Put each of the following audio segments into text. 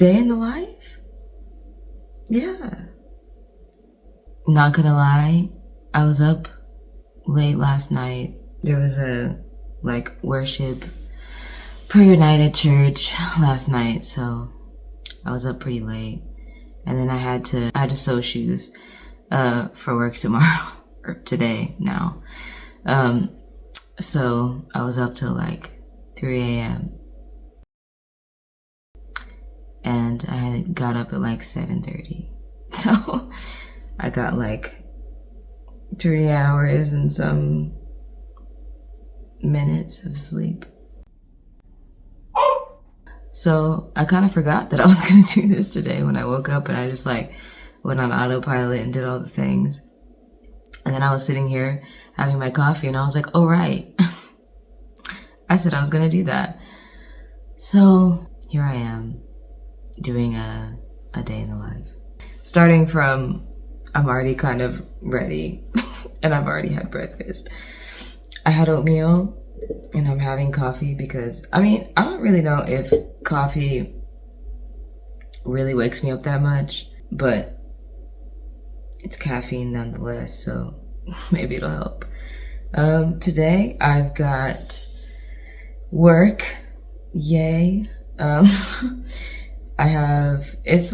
Day in the life? Yeah. Not gonna lie, I was up late last night. There was a worship prayer night at church last night, so I was up pretty late. And then I had to sew shoes for work tomorrow or today now. So I was up till 3 a.m. and I got up at 7:30. So I got 3 hours and some minutes of sleep. So I kind of forgot that I was going to do this today when I woke up, and I just went on autopilot and did all the things. And then I was sitting here having my coffee and I was like, oh right, I said I was going to do that. So here I am doing a day in the life. Starting from, I'm already kind of ready and I've already had breakfast. I had oatmeal and I'm having coffee because, I don't really know if coffee really wakes me up that much, but it's caffeine nonetheless, so maybe it'll help. Today I've got work, yay. It's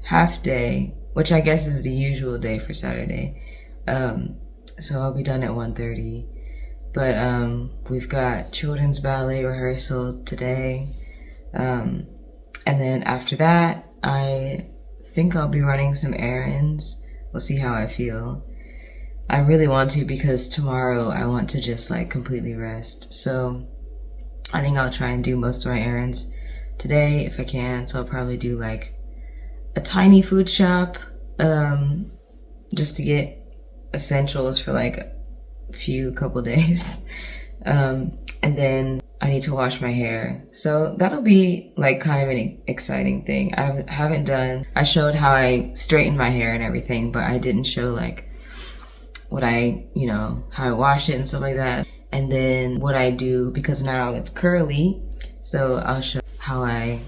half day, which I guess is the usual day for Saturday. So I'll be done at 1:30. But we've got children's ballet rehearsal today. And then after that, I think I'll be running some errands. We'll see how I feel. I really want to because tomorrow I want to just completely rest. So I think I'll try and do most of my errands today if I can. So I'll probably do a tiny food shop, just to get essentials for a couple days. And then I need to wash my hair. So that'll be kind of an exciting thing. I showed how I straighten my hair and everything, but I didn't show what how I wash it and stuff like that. And then what I do, because now it's curly, so I'll show how I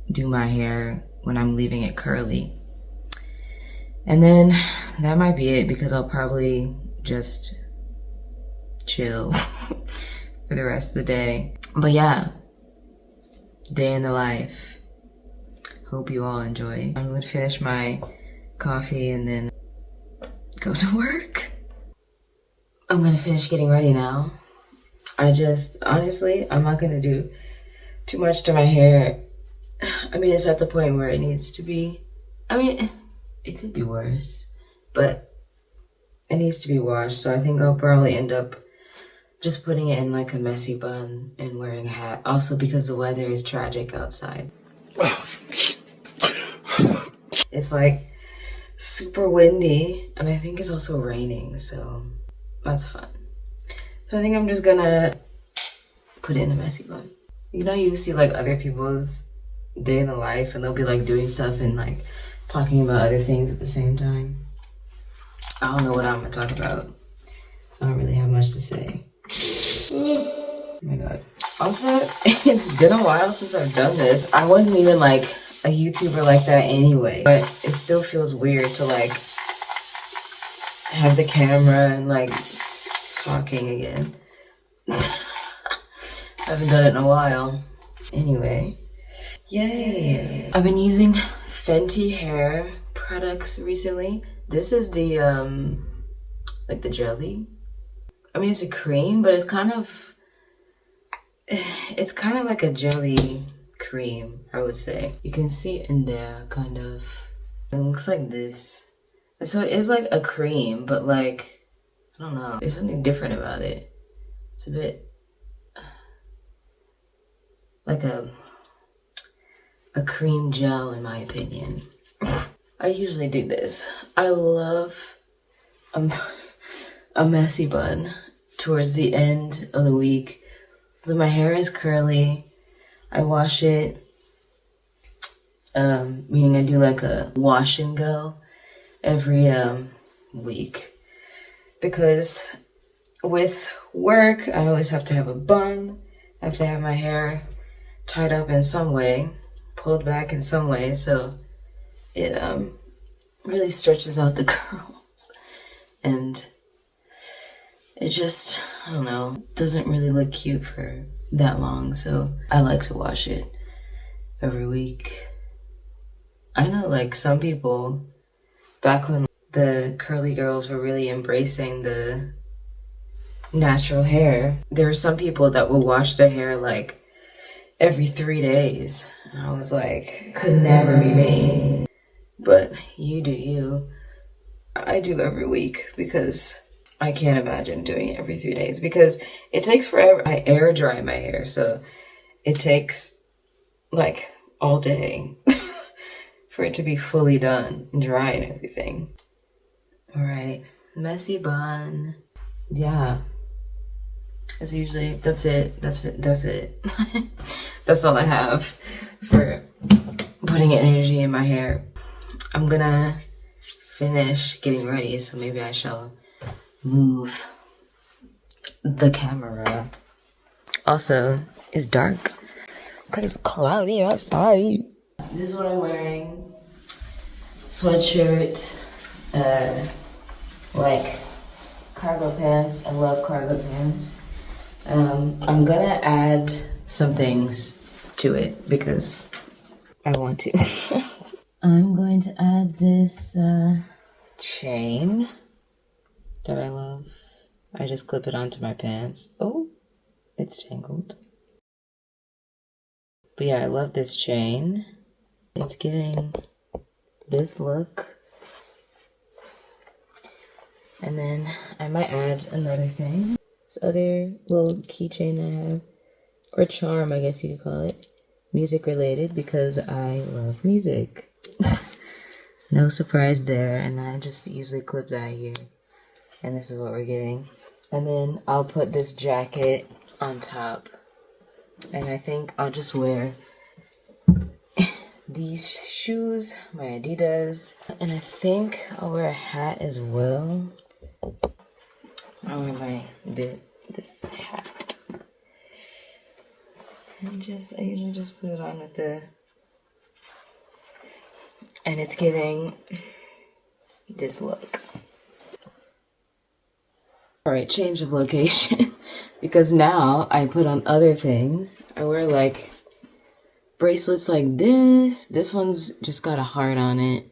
do my hair when I'm leaving it curly. And then that might be it, because I'll probably just chill for the rest of the day. But yeah, day in the life. Hope you all enjoy. I'm gonna finish my coffee and then go to work. I'm gonna finish getting ready now. Honestly, I'm not gonna do too much to my hair. It's at the point where it needs to be. It could be worse, but it needs to be washed. So I think I'll probably end up just putting it in a messy bun and wearing a hat. Also because the weather is tragic outside. It's super windy, and I think it's also raining, so that's fun. So I think I'm just gonna put it in a messy bun. You see other people's day in the life, and they'll be doing stuff and talking about other things at the same time. I don't know what I'm gonna talk about, so I don't really have much to say. Oh my god. Also, it's been a while since I've done this. I wasn't even a YouTuber like that anyway, but it still feels weird to have the camera and talking again. I haven't done it in a while. Anyway, yay! I've been using Fenty hair products recently. This is the the jelly. It's a cream, but it's kind of like a jelly cream, I would say. You can see it in there, kind of. It looks like this. And so it is a cream, but I don't know. There's something different about it. It's a bit like a cream gel, in my opinion. I usually do this. I love a messy bun towards the end of the week. So my hair is curly. I wash it, meaning I do a wash and go every week. Because with work, I always have to have a bun. I have to have my hair tied up in some way. pulled back in some way, so it really stretches out the curls, and it just, I don't know, doesn't really look cute for that long, so I like to wash it every week. I know, like, some people, back when the curly girls were really embracing the natural hair, there were some people that would wash their hair, like, every 3 days. And I was like, could never be me. But you do you. I do every week because I can't imagine doing it every 3 days because it takes forever. I air dry my hair, so it takes like all day for it to be fully done and dry and everything. All right, messy bun. Yeah, that's it. That's it. That's all I have for putting energy in my hair. I'm gonna finish getting ready, so maybe I shall move the camera. Also, it's dark because it's cloudy outside. This is what I'm wearing. Sweatshirt, like cargo pants. I love cargo pants. I'm gonna add some things to it because I want to. I'm going to add this chain that I love. I just clip it onto my pants. Oh, it's tangled. But yeah, I love this chain. It's giving this look. And then I might add another thing. This other little keychain I have, or charm, I guess you could call it. Music related because I love music. No surprise there, and I just usually clip that here. And this is what we're getting. And then I'll put this jacket on top. And I think I'll just wear these shoes, my Adidas. And I think I'll wear a hat as well. I'll wear this hat. And I usually just put it on with the... And it's giving this look. Alright, change of location. Because now I put on other things. I wear like bracelets like this. This one's just got a heart on it.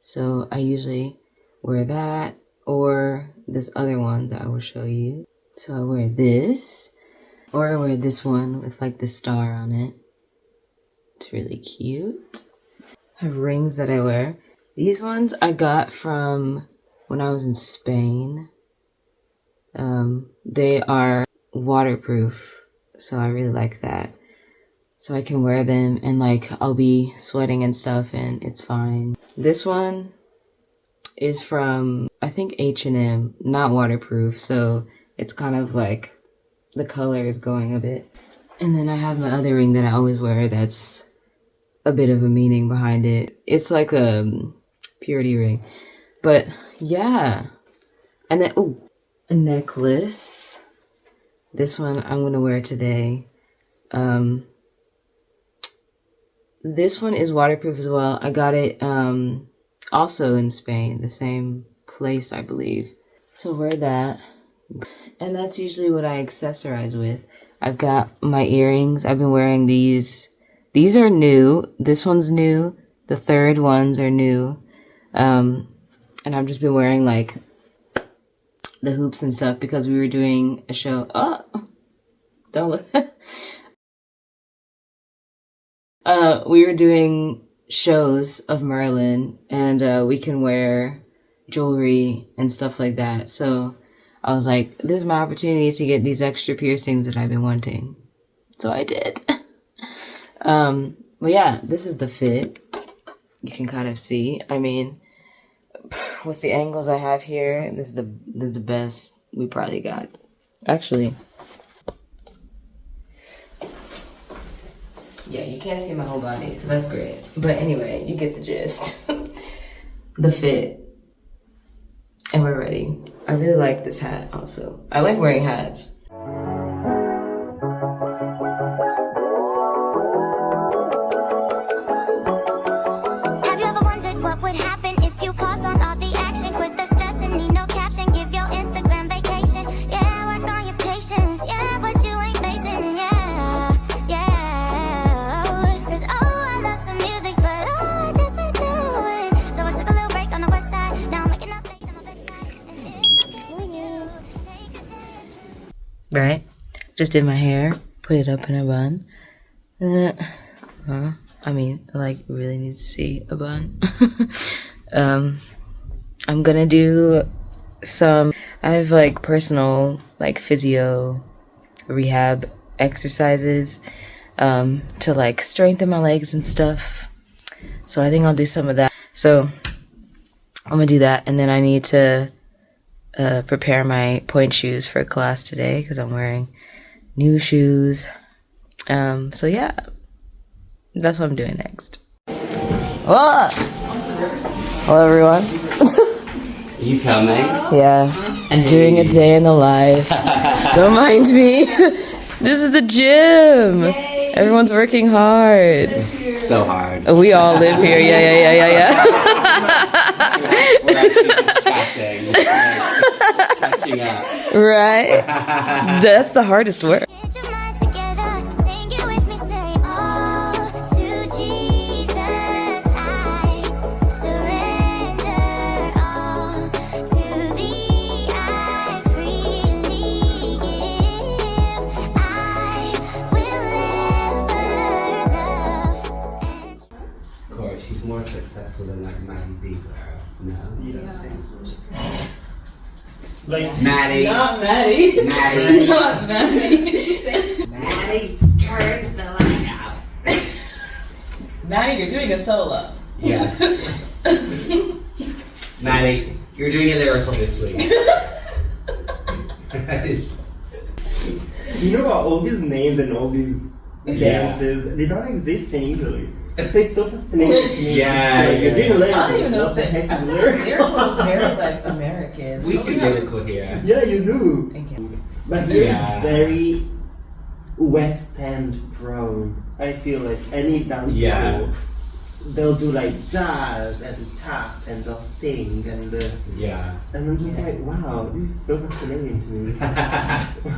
So I usually wear that or this other one that I will show you. So I wear this. Or I wear this one with like the star on it. It's really cute. I have rings that I wear. These ones I got from when I was in Spain. They are waterproof, so I really like that. So I can wear them and like I'll be sweating and stuff and it's fine. This one is from, I think, H&M, not waterproof, so it's kind of like the color is going a bit. And then I have my other ring that I always wear that's a bit of a meaning behind it. It's like a purity ring. But yeah. And then, oh, a necklace. This one I'm gonna wear today. This one is waterproof as well. I got it also in Spain, the same place, I believe. So wear that. And that's usually what I accessorize with. I've got my earrings. I've been wearing these. These are new. This one's new. The third ones are new. And I've just been wearing like the hoops and stuff because we were doing a show. Oh, don't look. We were doing shows of Merlin and we can wear jewelry and stuff like that. So I was like, this is my opportunity to get these extra piercings that I've been wanting. So I did. But yeah, this is the fit. You can kind of see. I mean, with the angles I have here, this is the best we probably got. Actually, yeah, you can't see my whole body, so that's great. But anyway, you get the gist. The fit. And we're ready. I really like this hat also. I like wearing hats. right? Just did my hair, put it up in a bun. I mean, I like really need to see a bun. I'm gonna do some, I have like personal like physio rehab exercises to like strengthen my legs and stuff. So I think I'll do some of that. So I'm gonna do that, and then I need to prepare my point shoes for class today because I'm wearing new shoes. So yeah, that's what I'm doing next. Whoa! Hello everyone. You coming? Yeah, I'm doing a day in the life. Don't mind me. This is the gym. Yay. Everyone's working hard. So hard. We all live here. Yeah. We're actually just chatting, like, catching up. Right? That's the hardest work. She's more successful than like Maddie Ziegler. No. Like Maddie. Not Maddie. Maddie. Not Maddie. Maddie, turn the light out. Maddie, you're doing a solo. Yeah. Maddie, you're doing a lyrical this week. you know what, all these names and all these dances, they don't exist in Italy. So it's so fascinating to me. You're doing a lyrical. I don't even know what the heck is lyrical? Lyrical is very like American. We do lyrical here. Yeah, you do. Thank you. But here it's very West End prone. I feel like any dance school, they'll do like jazz and tap and they'll sing and and I'm just like, wow, this is so fascinating to me.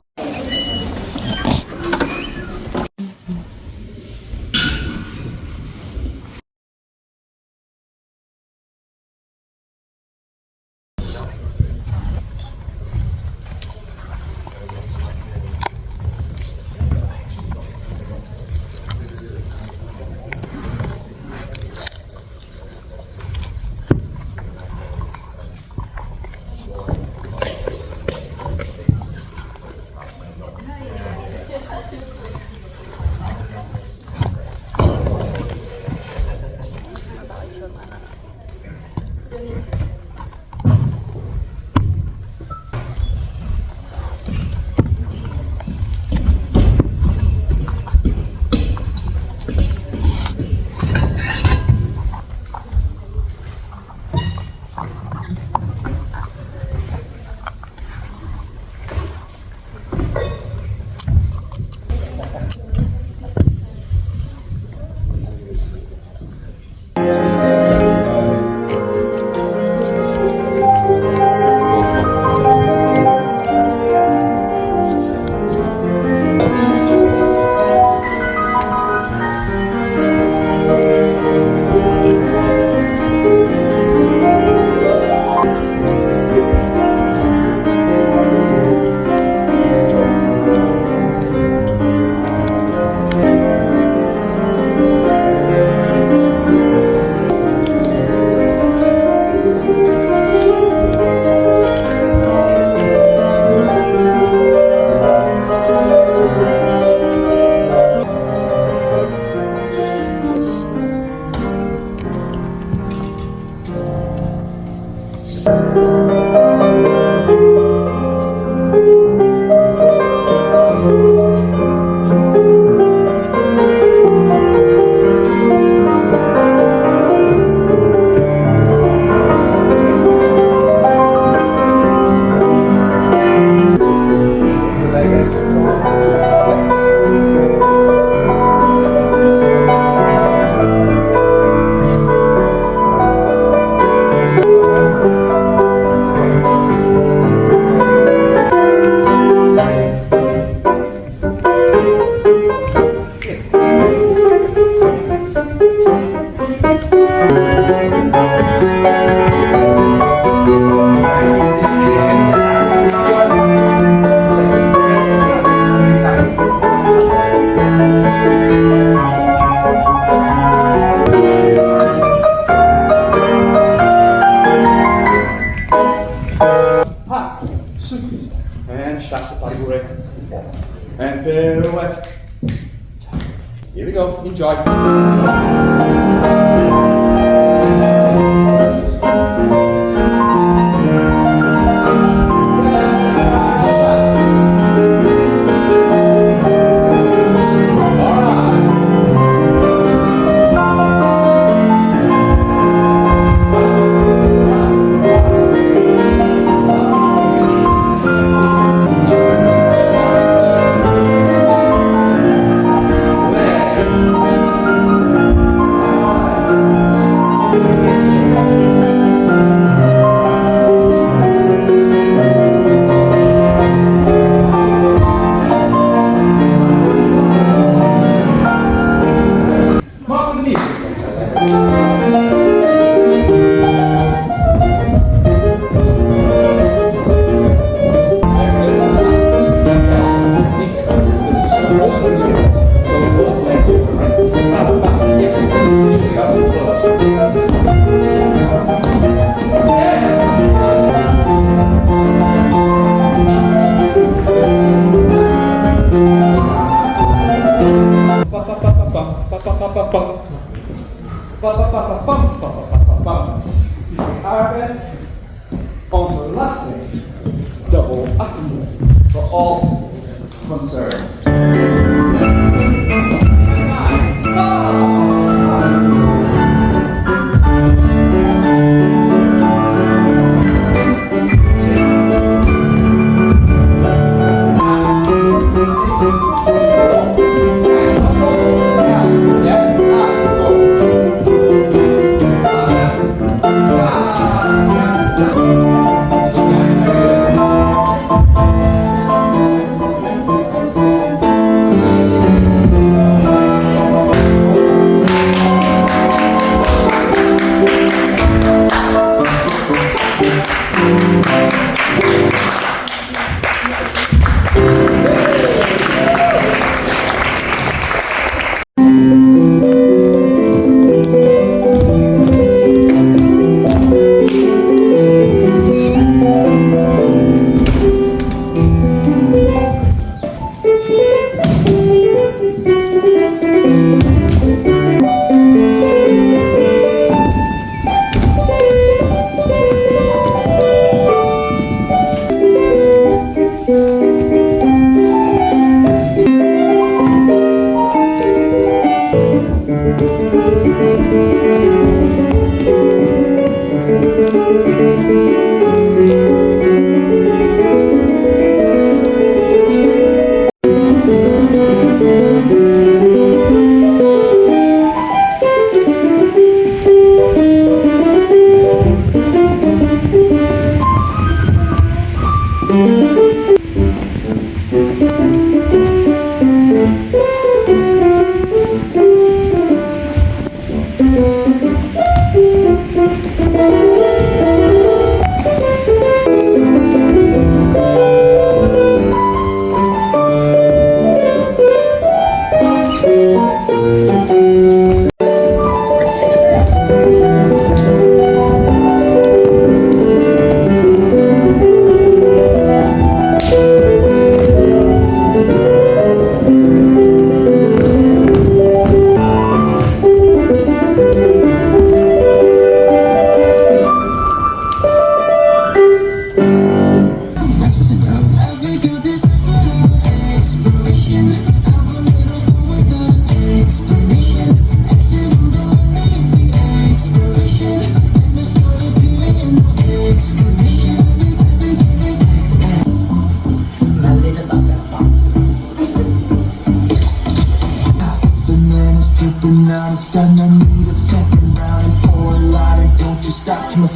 Enjoy. RS on the last stage, double assembly for all concerned.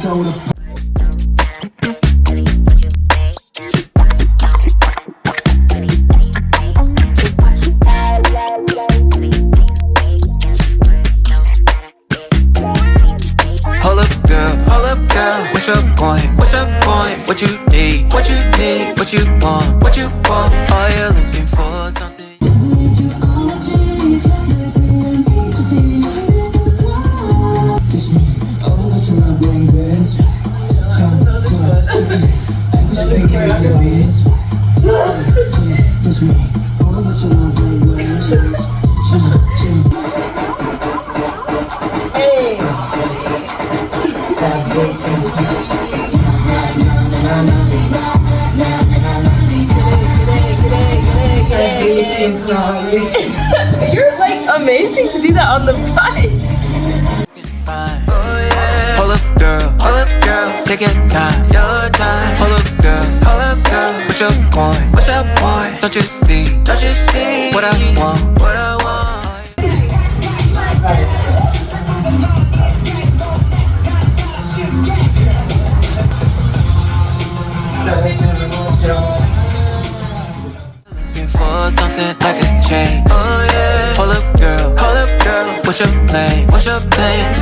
soda. Hold up, girl, what's your point? What's your point? What you need? What you need? What you want? What you want? Are you looking for something? You're like amazing to do that on the bike. Fine. Oh, yeah. Hold up, girl, take your time. Hold up, girl, what's your point? Don't you see what I want? Looking for something I can change. Oh yeah. Hold up, girl, what's your plan?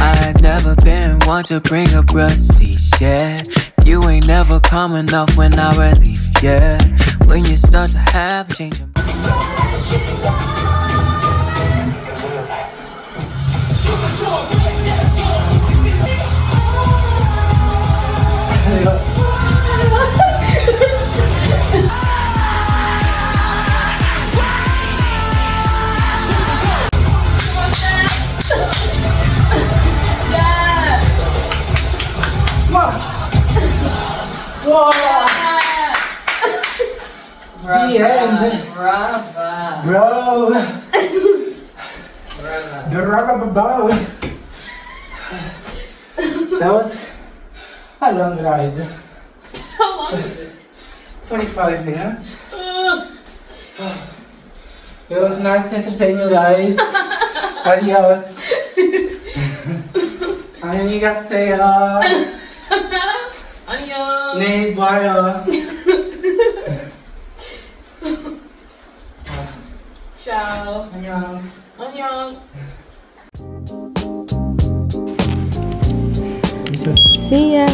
I've never been one to bring up receipts, yeah. You ain't never coming off when I relieve, yeah. When you start to have a change of The end. Brava. Bro. Bravo. That was a long ride. How long is it? 45 minutes. It was nice to entertain you guys. Adios. 안녕히가세요. 안녕. 내일 봐요. Ciao. 안녕. 안녕. See ya.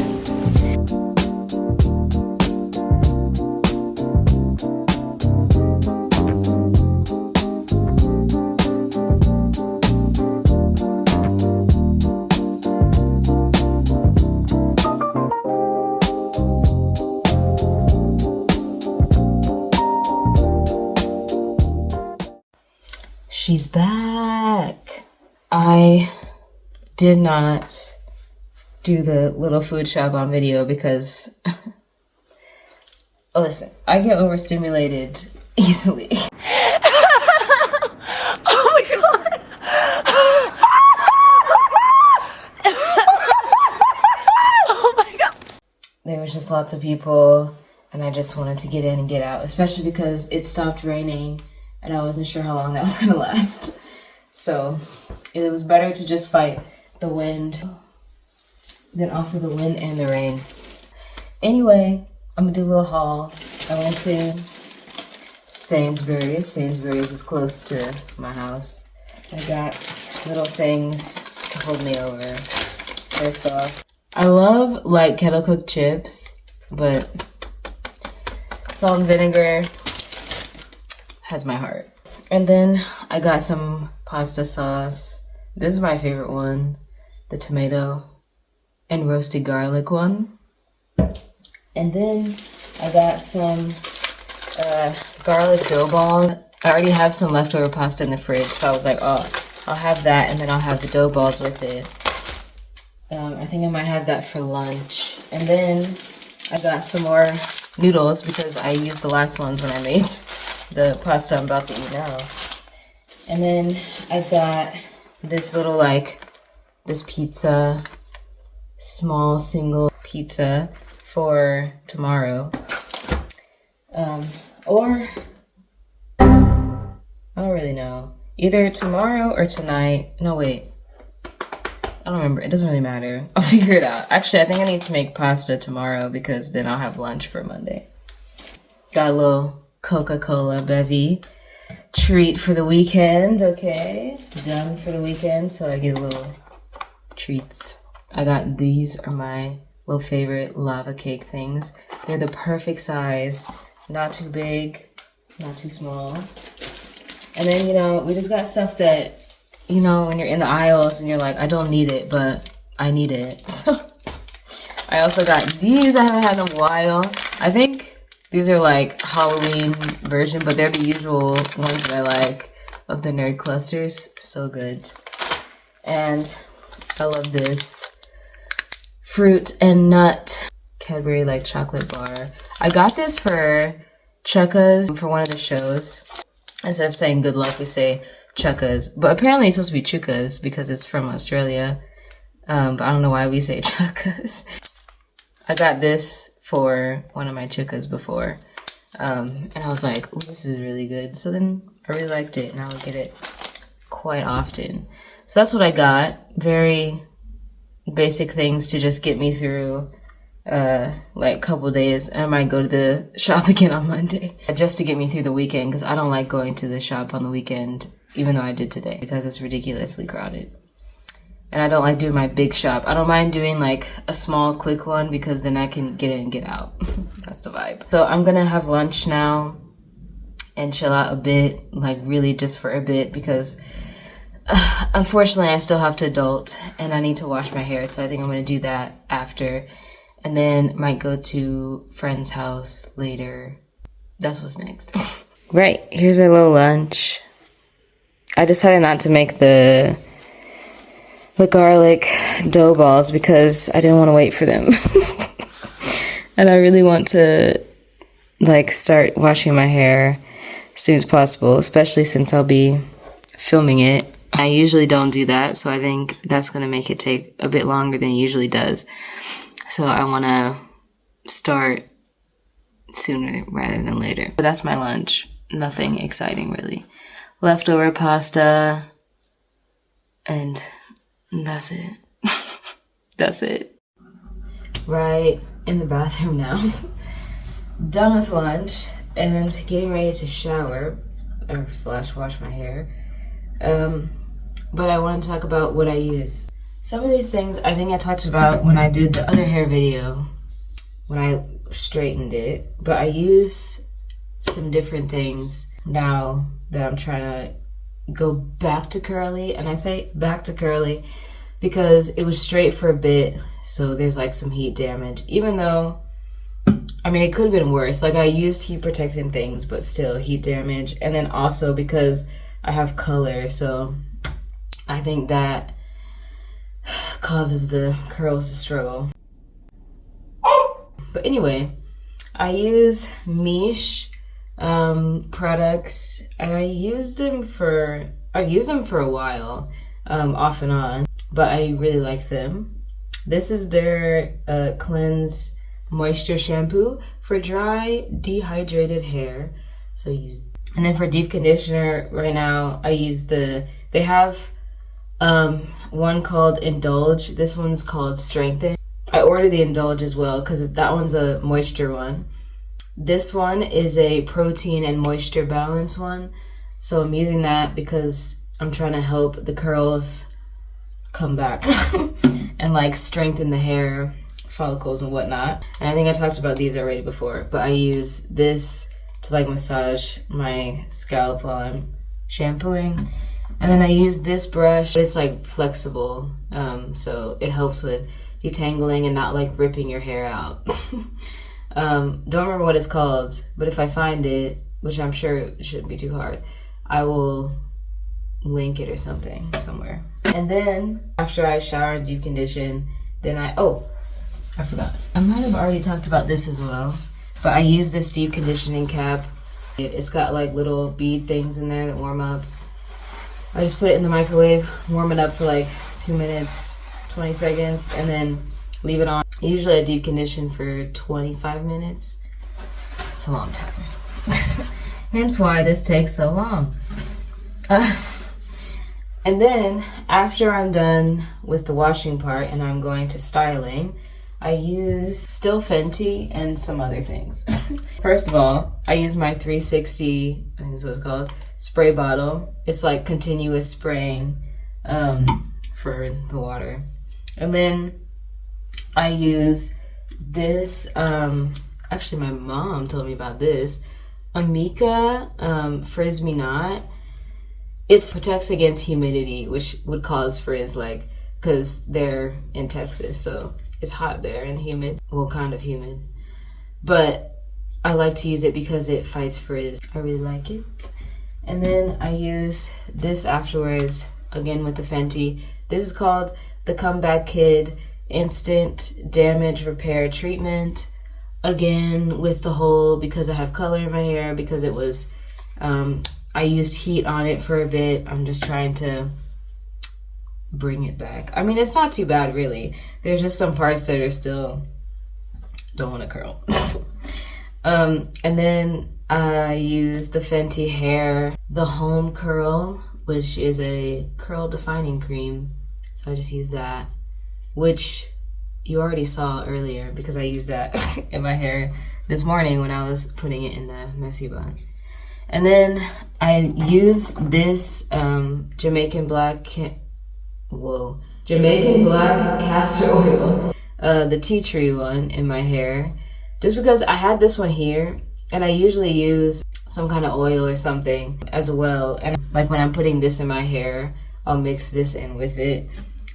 She's back. I did not do the little food shop on video because oh, listen, I get overstimulated easily. Oh my god. Oh my god. There was just lots of people and I just wanted to get in and get out, especially because it stopped raining and I wasn't sure how long that was gonna last. So it was better to just fight the wind than also the wind and the rain. Anyway, I'm gonna do a little haul. I went to Sainsbury's. Sainsbury's is close to my house. I got little things to hold me over. First off, I love like kettle cooked chips, but salt and vinegar has my heart. And then I got some pasta sauce. This is my favorite one, the tomato and roasted garlic one. And then I got some garlic dough ball. I already have some leftover pasta in the fridge, so I was like, oh, I'll have that and then I'll have the dough balls with it. I think I might have that for lunch. And then I got some more noodles because I used the last ones when I made the pasta I'm about to eat now. And then I got this little this pizza, small single pizza for tomorrow. Or I don't really know. Either tomorrow or tonight. No, wait. I don't remember. It doesn't really matter. I'll figure it out. Actually, I think I need to make pasta tomorrow because then I'll have lunch for Monday. Got a little Coca-Cola bevy treat for the weekend, okay? Done for the weekend, so I get a little treats. I got these are my little favorite lava cake things. They're the perfect size. Not too big, not too small. And then, you know, we just got stuff that, you know, when you're in the aisles and you're like, I don't need it, but I need it. So I also got these I haven't had in a while. I think these are like Halloween version, but they're the usual ones that I like of the Nerd Clusters. So good. And I love this fruit and nut Cadbury like chocolate bar. I got this for Chukkas for one of the shows. Instead of saying good luck, we say Chukkas. But apparently it's supposed to be Chukkas because it's from Australia. But I don't know why we say Chukkas. I got this for one of my Chukkas before. And I was like, oh, this is really good. So then I really liked it and I would get it quite often. So that's what I got. Very basic things to just get me through like a couple days. I might go to the shop again on Monday just to get me through the weekend because I don't like going to the shop on the weekend, even though I did today because it's ridiculously crowded. And I don't like doing my big shop. I don't mind doing like a small quick one because then I can get in and get out. That's the vibe. So I'm gonna have lunch now and chill out a bit, like really just for a bit because unfortunately I still have to adult and I need to wash my hair. So I think I'm gonna do that after. And then might go to friend's house later. That's what's next. Right, here's our little lunch. I decided not to make the garlic dough balls because I didn't want to wait for them. And I really want to like start washing my hair as soon as possible, especially since I'll be filming it. I usually don't do that, so I think that's going to make it take a bit longer than it usually does. So I want to start sooner rather than later. But that's my lunch. Nothing exciting really. Leftover pasta and that's it. That's it. Right in the bathroom now. Done with lunch and getting ready to shower or / wash my hair. But I want to talk about what I use. Some of these things I think I talked about when I did the other hair video when I straightened it. But I use some different things now that I'm trying to go back to curly. And I say back to curly because it was straight for a bit, so there's like some heat damage, even though I mean it could have been worse. Like I used heat protecting things, but still heat damage. And then also because I have color, so I think that causes the curls to struggle. But anyway, I use Miche products. I've used them for a while, off and on, but I really like them. This is their Cleanse Moisture Shampoo for dry, dehydrated hair. So and then for deep conditioner, right now I use they have one called Indulge. This one's called Strengthen. I ordered the Indulge as well because that one's a moisture one. This one is a protein and moisture balance one. So I'm using that because I'm trying to help the curls come back and like strengthen the hair follicles and whatnot. And I think I talked about these already before, but I use this to like massage my scalp while I'm shampooing. And then I use this brush, but it's like flexible, so it helps with detangling and not like ripping your hair out. Don't remember what it's called, but if I find it, which I'm sure it shouldn't be too hard, I will link it or something somewhere. And then after I shower and deep condition, then I forgot. I might have already talked about this as well, but I use this deep conditioning cap. It's got like little bead things in there that warm up. I just put it in the microwave, warm it up for like 2 minutes, 20 seconds, and then leave it on. Usually I deep condition for 25 minutes. It's a long time. Hence why this takes so long. And then after I'm done with the washing part and I'm going to styling, I use still Fenty and some other things. First of all, I use my 360, I think that's what it's called, spray bottle. It's like continuous spraying for the water. And then I use this, actually my mom told me about this, Amika Frizz Me Not. It protects against humidity, which would cause frizz, like, because they're in Texas, so it's hot there and humid. Well, kind of humid. But I like to use it because it fights frizz. I really like it. And then I use this afterwards, again with the Fenty. This is called the Comeback Kid. instant damage repair treatment. Again, with the whole, because I have color in my hair, because it was, I used heat on it for a bit. I'm just trying to bring it back. I mean, it's not too bad, really. There's just some parts that are still, don't want to curl. And then I used the Fenty Hair, the Home Curl, which is a curl defining cream. So I just used that, which you already saw earlier because I used that in my hair this morning when I was putting it in the messy bun. And then I used this Jamaican Black castor oil, the tea tree one in my hair, just because I had this one here, and I usually use some kind of oil or something as well. And like when I'm putting this in my hair, I'll mix this in with it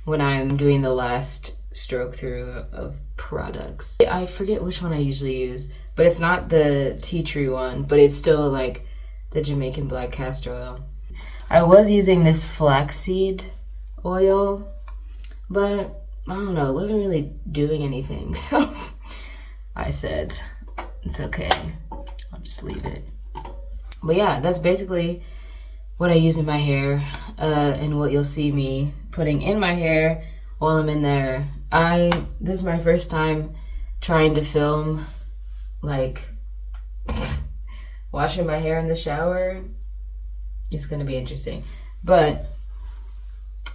when I'm doing the last stroke through of products. I forget which one I usually use, but it's not the tea tree one, but it's still like the Jamaican Black castor oil. I was using this flaxseed oil, but I don't know, it wasn't really doing anything, so I said it's okay, I'll just leave it. But yeah, that's basically what I use in my hair, and what you'll see me putting in my hair while I'm in there. This is my first time trying to film, like, washing my hair in the shower. It's gonna be interesting, but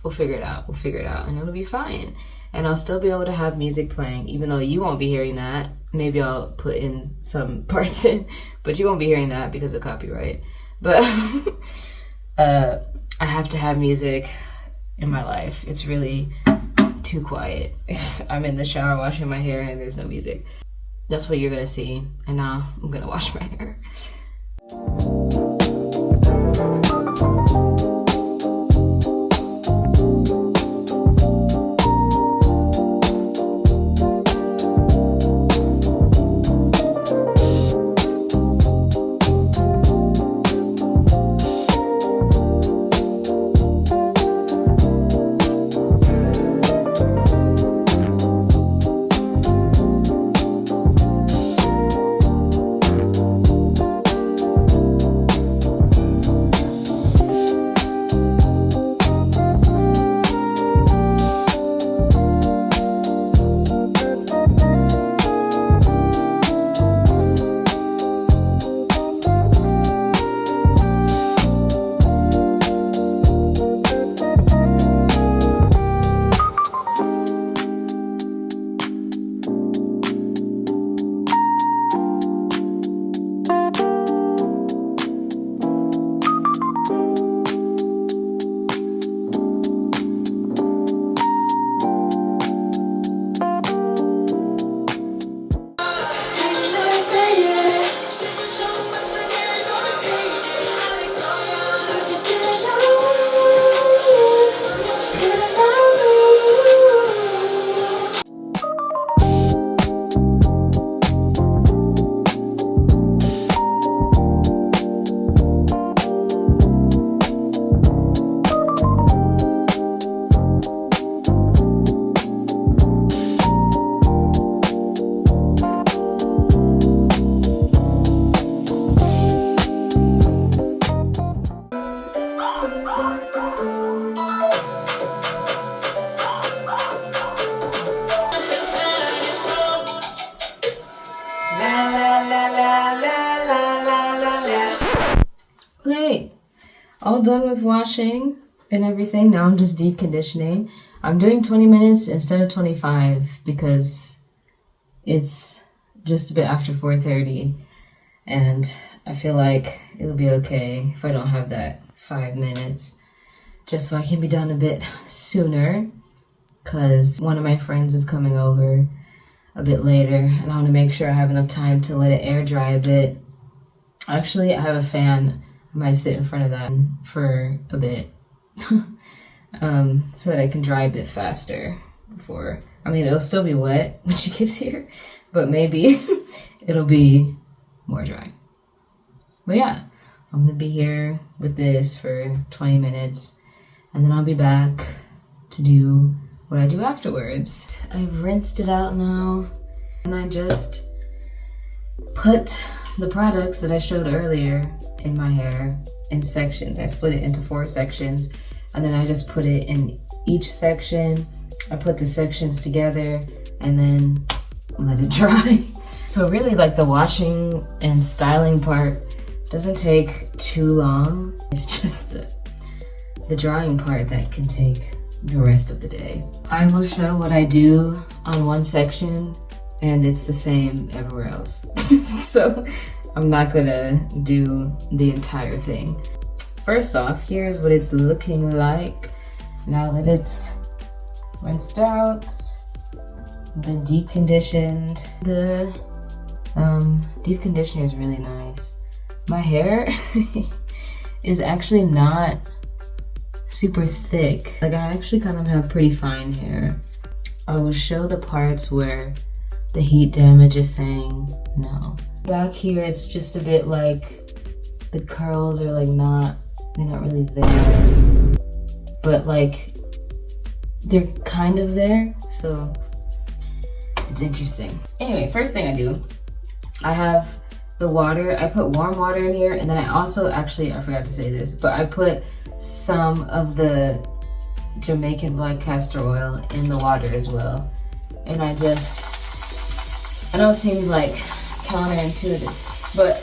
we'll figure it out, and it'll be fine. And I'll still be able to have music playing, even though you won't be hearing that. Maybe I'll put in some parts in, but you won't be hearing that because of copyright. But I have to have music in my life. It's really too quiet. I'm in the shower washing my hair and there's no music. That's what you're gonna see. And now I'm gonna wash my hair. Okay, all done with washing and everything. Now I'm just deep conditioning. I'm doing 20 minutes instead of 25 because it's just a bit after 4:30 and I feel like it'll be okay if I don't have that 5 minutes, just so I can be done a bit sooner because one of my friends is coming over a bit later and I want to make sure I have enough time to let it air dry a bit. Actually, I have a fan. I might sit in front of that for a bit so that I can dry a bit faster before. I mean, it'll still be wet when she gets here, but maybe it'll be more dry. But yeah, I'm gonna be here with this for 20 minutes and then I'll be back to do what I do afterwards. I've rinsed it out now, and I just put the products that I showed earlier in my hair in sections. I split it into 4 sections, and then I just put it in each section. I put the sections together and then let it dry. So really, like, the washing and styling part doesn't take too long. It's just the drying part that can take the rest of the day. I will show what I do on one section, and it's the same everywhere else. So I'm not gonna do the entire thing. First off, here's what it's looking like now that it's rinsed out, been deep conditioned. The deep conditioner is really nice. My hair is actually not super thick. Like, I actually kind of have pretty fine hair. I will show the parts where the heat damage is saying no. Back here, it's just a bit like the curls are like they're not really there. But like, they're kind of there, so it's interesting. Anyway, first thing I do, I have the water. I put warm water in here, and then I also, actually, I forgot to say this, but I put some of the Jamaican black castor oil in the water as well. And I know it seems like counterintuitive, but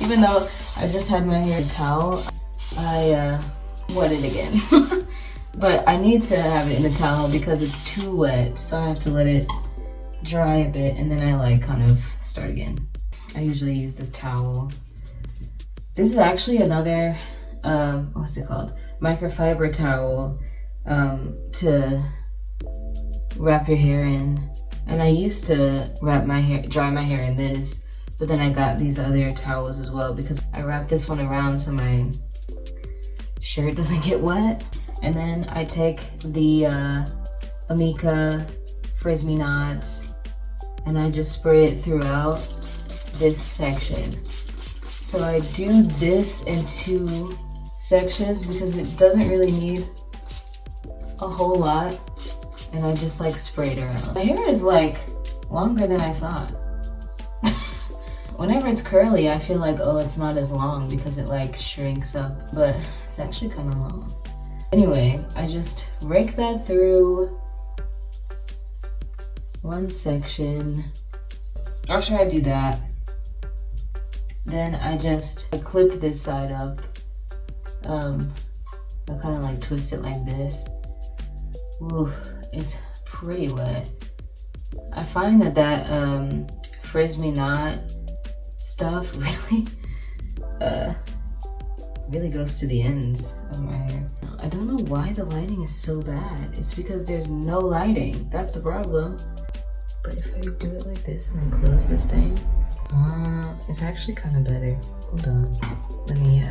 even though I just had my hair towel, I wet it again. But I need to have it in the towel because it's too wet, so I have to let it dry a bit, and then I like kind of start again. I usually use this towel. This is actually another, what's it called? Microfiber towel to wrap your hair in. And I used to dry my hair in this, but then I got these other towels as well because I wrap this one around so my shirt doesn't get wet. And then I take the Amika Frizz Me Knots and I just spray it throughout this section. So I do this in 2 sections because it doesn't really need a whole lot, and I just like spray it around. My hair is like longer than I thought. Whenever it's curly, I feel like, oh, it's not as long because it like shrinks up, but it's actually kind of long. Anyway, I just rake that through one section. After I do that, then I clip this side up. I kind of like twist it like this. Ooh, it's pretty wet. I find that Frizz Me Not stuff really goes to the ends of my hair. I don't know why the lighting is so bad. It's because there's no lighting. That's the problem. But if I do it like this and then close this thing, it's actually kind of better. Hold on. Let me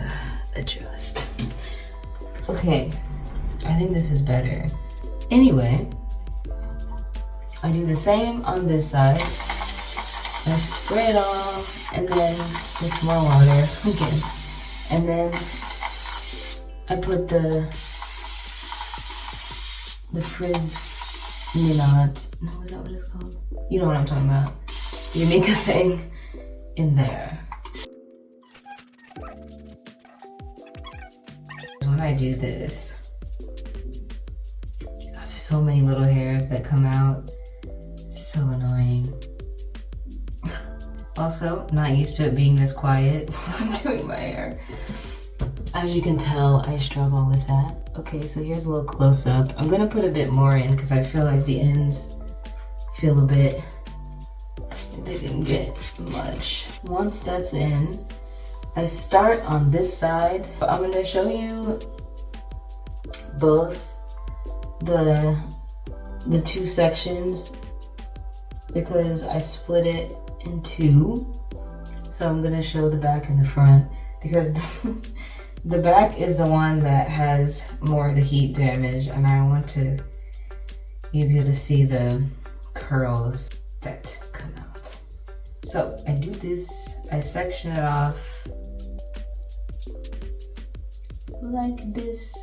adjust. Okay, I think this is better. Anyway, I do the same on this side. I spray it off and then with more water again. And then I put the Frizz Me Not, no, is that what it's called? You know what I'm talking about. The Amika thing in there. When I do this, I have so many little hairs that come out. It's so annoying. Also, not used to it being this quiet while I'm doing my hair. As you can tell, I struggle with that. Okay, so here's a little close up. I'm gonna put a bit more in because I feel like the ends feel a bit, they didn't get much. Once that's in, I start on this side. I'm gonna show you both the 2 sections because I split it in 2. So I'm gonna show the back and the front because the back is the one that has more of the heat damage, and I want to be able to see the curls that come out. So I do this, I section it off like this.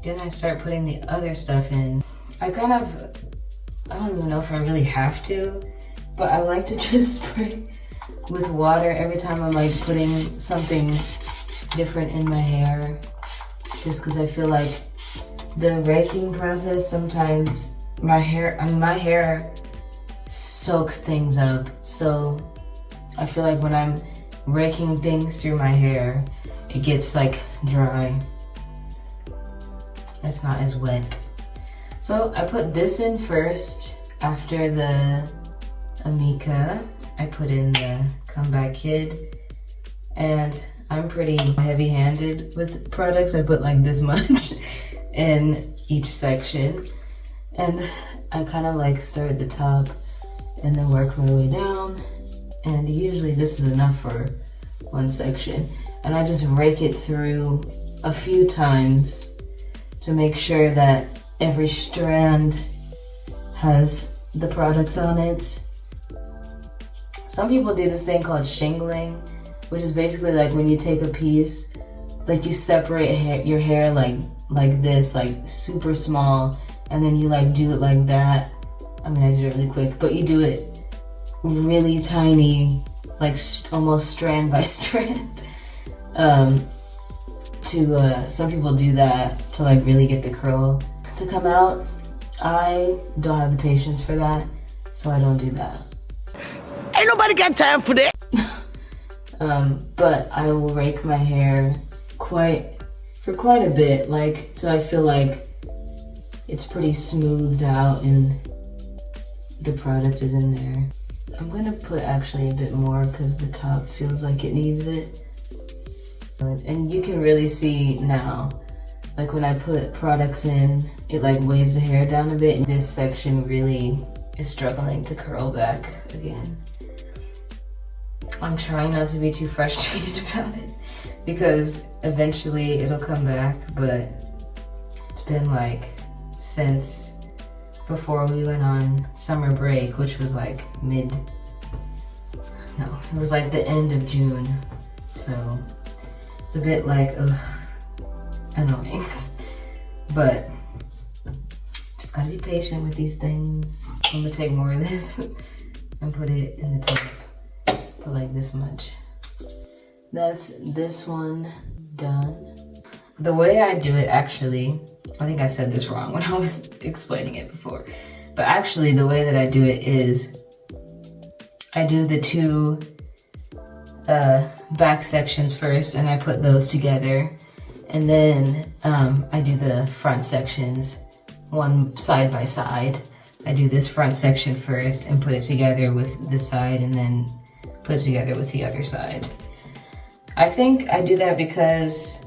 Then I start putting the other stuff in, I don't even know if I really have to, but I like to just spray with water every time I'm like putting something different in my hair, just because I feel like the raking process, sometimes my hair soaks things up. So I feel like when I'm raking things through my hair, it gets like dry. It's not as wet. So I put this in first. After the Amika, I put in the Comeback Kid. And I'm pretty heavy-handed with products. I put like this much in each section. And I kind of like start at the top and then work my way down. And usually this is enough for one section. And I just rake it through a few times to make sure that every strand has the product on it. Some people do this thing called shingling, which is basically like when you take a piece, like you separate your hair like this, like super small, and then you like do it like that. I mean, I did it really quick, but you do it really tiny, like almost strand by strand. Some people do that to like really get the curl to come out. I don't have the patience for that, so I don't do that. Ain't nobody got time for that. But I will rake my hair for quite a bit, like so I feel like it's pretty smoothed out and the product is in there. I'm gonna put actually a bit more because the top feels like it needs it. And you can really see now, like when I put products in, it like weighs the hair down a bit, and this section really is struggling to curl back again. I'm trying not to be too frustrated about it because eventually it'll come back, but it's been like since before we went on summer break, which was like it was like the end of June, so it's a bit like, annoying. But just gotta be patient with these things. I'm gonna take more of this and put it in the top. Put like this much. That's this one done. The way I do it, actually, I think I said this wrong when I was explaining it before. But actually, the way that I do it is I do the two back sections first, and I put those together, and then I do the front sections one side by side. I do this front section first and put it together with this side, and then put it together with the other side. I think I do that because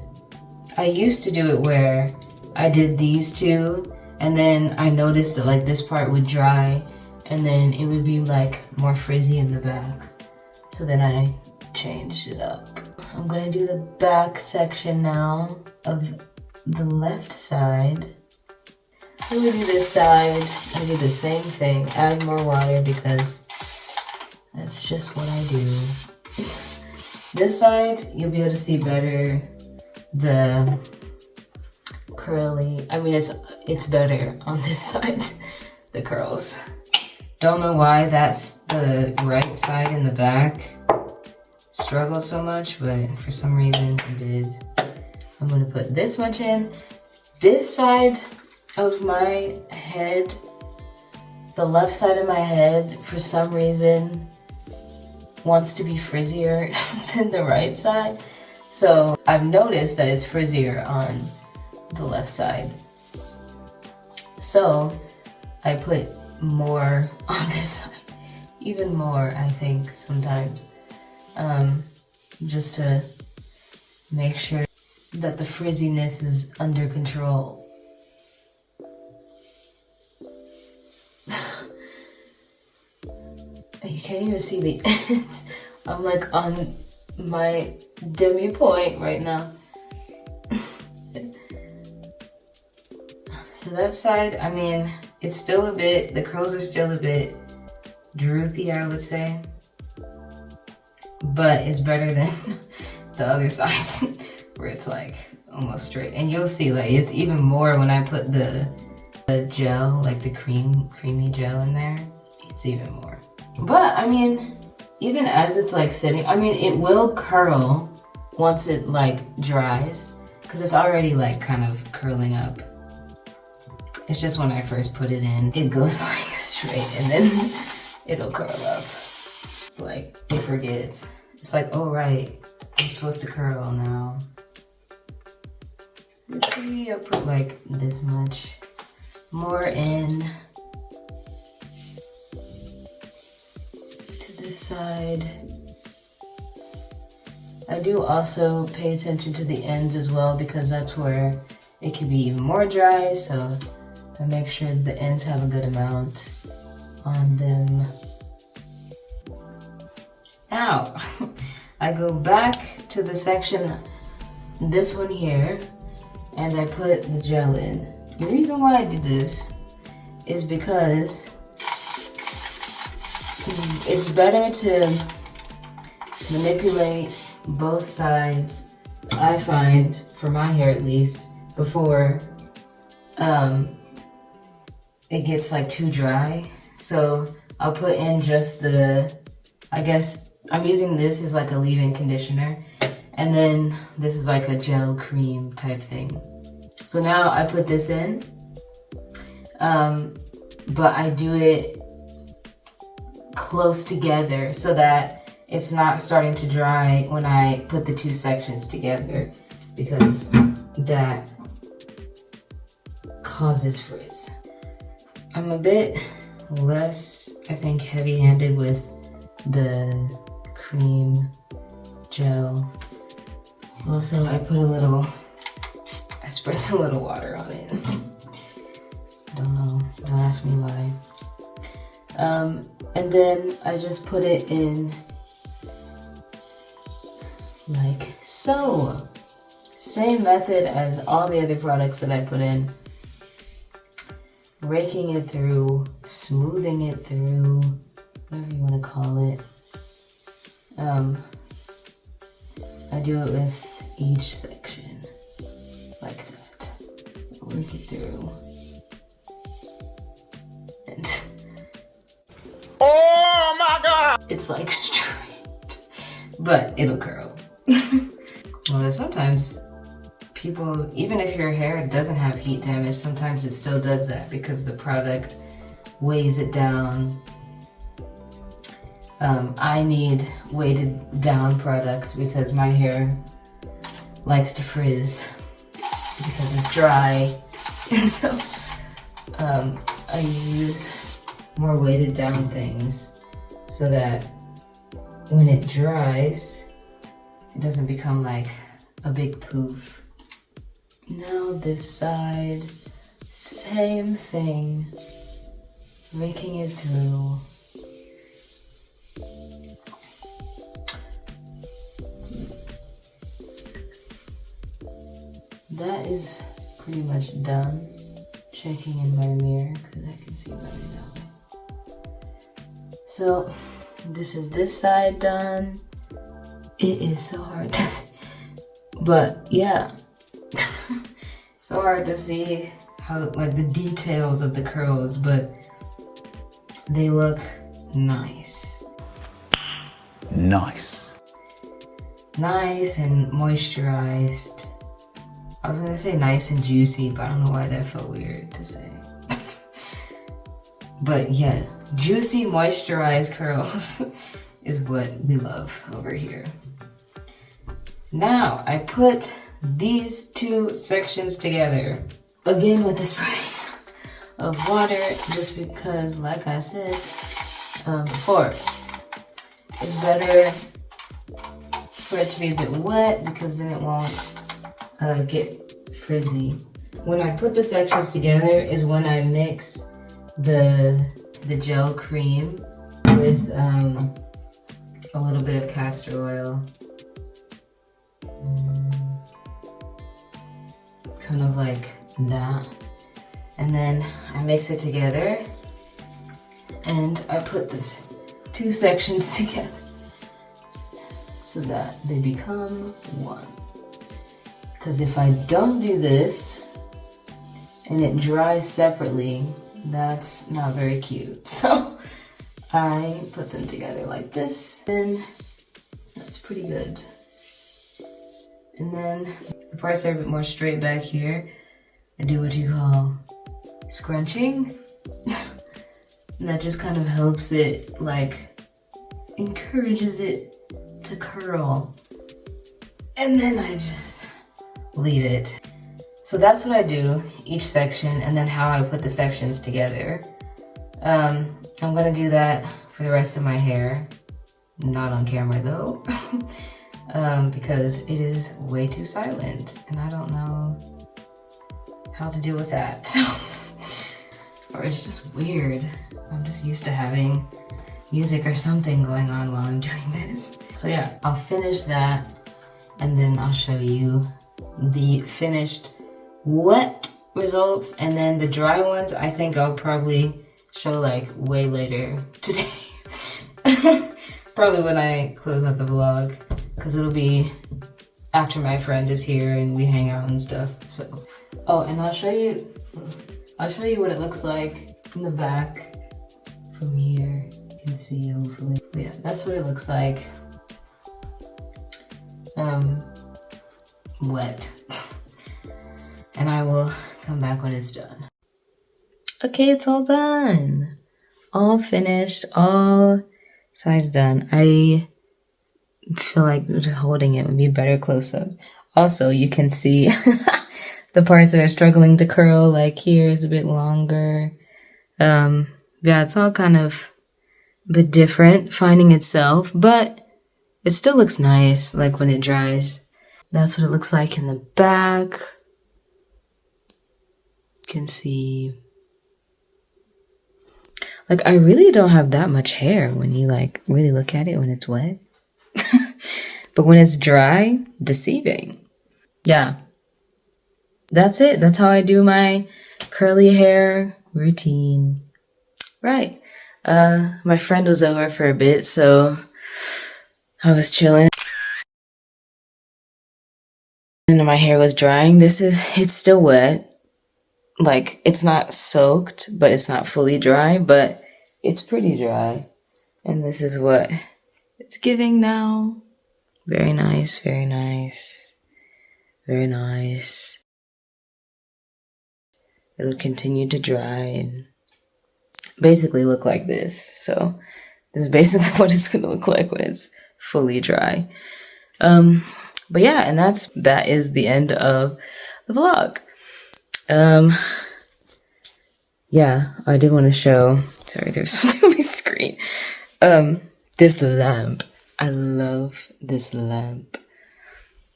I used to do it where I did these two, and then I noticed that like this part would dry, and then it would be like more frizzy in the back. So then I changed it up. I'm gonna do the back section now of the left side. Then we do this side, I do the same thing, add more water because that's just what I do. This side, you'll be able to see better the curly, I mean it's better on this side, the curls. Don't know why that's the right side in the back struggled so much, but for some reason it did. I'm gonna put this much in. This side of my head, the left side of my head, for some reason wants to be frizzier than the right side. So I've noticed that it's frizzier on the left side. So I put more on this side, even more I think sometimes, just to make sure that the frizziness is under control. You can't even see the ends. I'm like on my demi point right now. So that side, I mean, it's still a bit, the curls are still a bit droopy, I would say. But it's better than the other sides where it's like almost straight. And you'll see like it's even more when I put the the gel, like the creamy gel in there, it's even more. But I mean, even as it's like sitting, I mean, it will curl once it like dries, because it's already like kind of curling up. It's just when I first put it in, it goes like straight and then it'll curl up. It's like, it forgets. It's like, oh right, I'm supposed to curl now. Maybe I'll put like this much more in to this side. I do also pay attention to the ends as well, because that's where it can be even more dry, so I make sure the ends have a good amount on them. Now, I go back to the section, this one here, and I put the gel in. The reason why I do this is because it's better to manipulate both sides, I find, for my hair at least, before it gets like too dry. So I'll put in just the, I guess I'm using this as like a leave-in conditioner, and then this is like a gel cream type thing. So now I put this in, but I do it close together so that it's not starting to dry when I put the two sections together, because that causes frizz. I'm a bit less, I think, heavy-handed with the cream gel. Also, I spritz a little water on it. Don't know, don't ask me why. And then I just put it in like so. Same method as all the other products that I put in. Raking it through, smoothing it through, whatever you want to call it. I do it with each section, like that. Rake it through. And Oh my God! it's like straight, but it'll curl. Well, sometimes people, even if your hair doesn't have heat damage, sometimes it still does that because the product weighs it down. I need weighted down products because my hair likes to frizz because it's dry. So I use more weighted down things so that when it dries, it doesn't become like a big poof. Now this side, same thing, raking it through. That is pretty much done. Checking in my mirror because I can see better that way. So this is this side done. It is so hard to see. But yeah, so hard to see how, like, the details of the curls, but they look nice. Nice. Nice and moisturized. I was gonna say nice and juicy, but I don't know why that felt weird to say. But yeah, juicy moisturized curls is what we love over here. Now I put these two sections together, again with the spray of water, just because, like I said before, it's better for it to be a bit wet because then it won't get frizzy. When I put the sections together is when I mix the gel cream with a little bit of castor oil. Kind of like that. And then I mix it together and I put these two sections together so that they become one. Because if I don't do this and it dries separately, that's not very cute. So I put them together like this, and that's pretty good. And then the parts that are a bit more straight back here, I do what you call scrunching. And that just kind of helps it, like, encourages it to curl. And then I just leave it. So that's what I do, each section, and then how I put the sections together. I'm gonna do that for the rest of my hair. Not on camera though, because it is way too silent and I don't know how to deal with that. So, or it's just weird. I'm just used to having music or something going on while I'm doing this. So yeah, I'll finish that and then I'll show you the finished wet results, and then the dry ones I think I'll probably show like way later today. Probably when I close out the vlog, because it'll be after my friend is here and we hang out and stuff. So, oh, and I'll show you what it looks like in the back from here. You can see hopefully. But yeah, that's what it looks like. Wet. And I will come back when it's done. Okay, it's all done. All finished, all sides done. I feel like just holding it would be better close up. Also, you can see the parts that are struggling to curl, like here is a bit longer. Yeah, it's all kind of a bit different, finding itself, but it still looks nice, like when it dries. That's what it looks like in the back. You can see, like, I really don't have that much hair when you like really look at it when it's wet. But when it's dry, deceiving. Yeah. That's it. That's how I do my curly hair routine. Right. My friend was over for a bit, so I was chilling. And my hair was drying. It's still wet. Like, it's not soaked, but it's not fully dry, but it's pretty dry. And this is what it's giving now. Very nice, very nice, very nice. It'll continue to dry and basically look like this. So this is basically what it's gonna look like when it's fully dry. But yeah, and that is the end of the vlog. Yeah, I did want to show, sorry, there's something on my screen. This lamp. I love this lamp.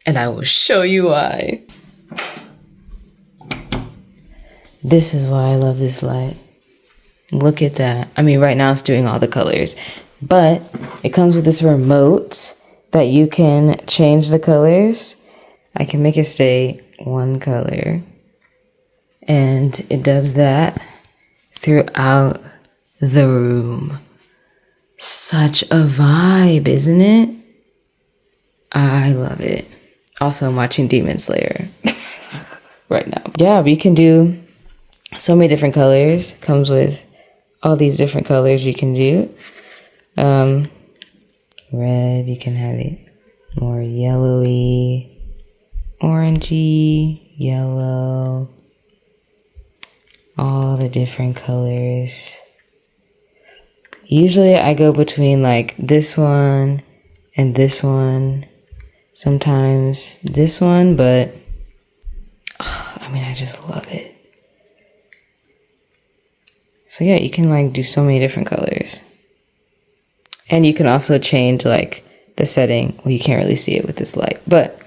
And I will show you why. This is why I love this light. Look at that. I mean, right now it's doing all the colors, but it comes with this remote that you can change the colors. I can make it stay one color. And it does that throughout the room. Such a vibe, isn't it? I love it. Also, I'm watching Demon Slayer right now. Yeah, we can do so many different colors. Comes with all these different colors you can do. Red, you can have it more yellowy, orangey, yellow, all the different colors. Usually I go between like this one and this one, sometimes this one, but I mean, I just love it. So yeah, you can like do so many different colors. And you can also change like the setting. Well, you can't really see it with this light, but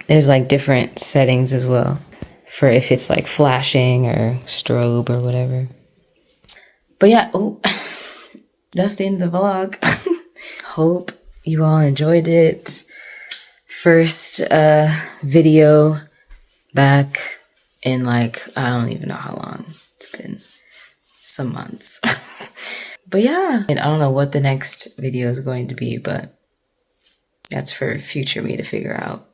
there's like different settings as well for if it's like flashing or strobe or whatever. But yeah, oh, that's the end of the vlog. Hope you all enjoyed it. First video back in like, I don't even know how long. It's been some months. But yeah, and I don't know what the next video is going to be, but that's for future me to figure out.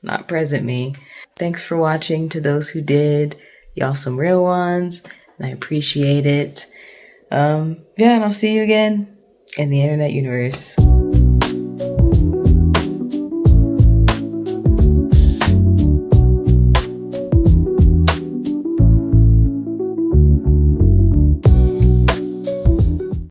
Not present me. thanks for watching to those who did. Y'all some real ones, and I appreciate it. Yeah, and I'll see you again in the internet universe.